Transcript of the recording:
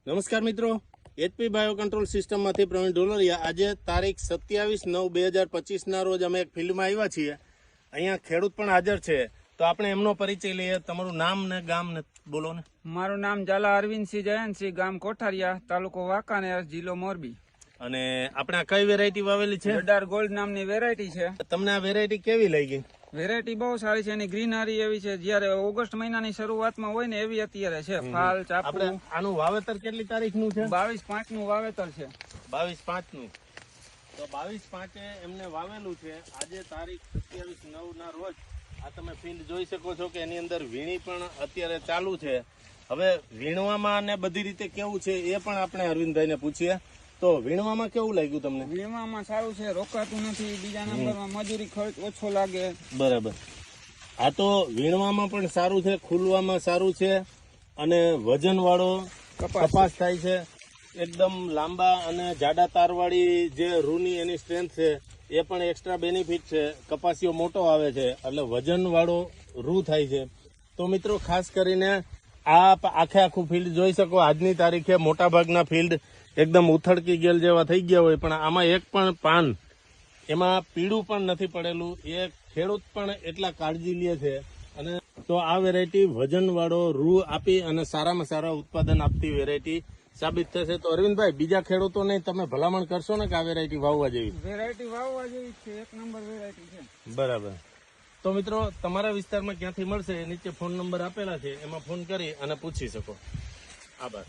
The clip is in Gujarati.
નમસ્કાર મિત્રો, એચપી બાયો કંટ્રોલ સિસ્ટમમાંથી પ્રવીણ ઢોલરિયા. આજે તારીખ 27/9/2025 રોજ અમે એક ફિલ્ડમાં આવ્યા છીએ. અહીંયા ખેડૂત પણ હાજર છે, તો આપણે એમનો પરિચય લઈએ. તમારું નામ ને ગામ ને બોલો ને. મારું નામ ઝાલા અરવિંદસિંહ જયંતસિંહ, ગામ કોઠારિયા, તાલુકો વાંકાનેર, જિલ્લો મોરબી. અને આપણે આ કઈ વેરાયટી વાવેલી છે? રડાર ગોલ્ડ નામની વેરાયટી છે. તમને આ વેરાયટી કેવી લાગી? વેરાયટી બહુ સારી છે, એની ગ્રીનરી એવી છે જયારે ઓગસ્ટ મહિનાની શરૂઆતમાં હોય ને એવી અત્યારે છે. ફાલ ચાપુ. આપણે આનું વાવેતર કેટલી તારીખનું છે? 22/5 નું વાવેતર છે. 22/5 નું. તો 22/5 એમને વાવેલું છે. આજે તારીખ 27/9 ના રોજ આ તમે ફિલ્ડ જોઈ શકો છો કે એની અંદર વીણી પણ અત્યારે ચાલુ છે. હવે વીણવામાં અને બધી રીતે કેવું છે એ પણ આપણે અરવિંદભાઈને પૂછીએ. તો વીણવામાં કેવું લાગ્યું તમને? વીણવામાં સારું છે, રોકાતું નથી. બીજા નંબરમાં મજૂરી ખર્ચ ઓછો લાગે. બરાબર. આ તો વીણવામાં પણ સારું છે, ખુલવામાં સારું છે અને વજન વાળો કપાસ થાય છે. એકદમ લાંબા અને જાડા તારવાળી જે રૂની એની સ્ટ્રેન્થ છે એ પણ એક્સ્ટ્રા બેનિફિટ છે. કપાસિયો મોટો આવે છે એટલે વજન વાળો રૂ થાય છે. તો મિત્રો ખાસ કરીને આખે આખું ફિલ્ડ જોઈ શકો. આજની તારીખે મોટા ભાગના ફિલ્ડ એકદમ ઉથડકી ગેલ જેવા થઈ ગયા હોય, પણ આમાં એક પણ પાન એમાં પીળું પણ નથી પડેલું. એ ખેડૂત પણ એટલા કાળજી લે છે. અને તો આ વેરાયટી વજન વાળો રૂ આપી અને સારામાં સારા ઉત્પાદન આપતી વેરાયટી સાબિત થશે. તો અરવિંદભાઈ, બીજા ખેડૂતોને તમે ભલામણ કરશો ને કે આ વેરાયટી વાવવા જેવી? વેરાયટી વાવવા જેવી છે, એક નંબર વેરાયટી છે. બરાબર. તો મિત્રો, તમારા વિસ્તારમાં ક્યાંથી મળશે એ નીચે ફોન નંબર આપેલા છે, એમાં ફોન કરી અને પૂછી શકો. આભાર.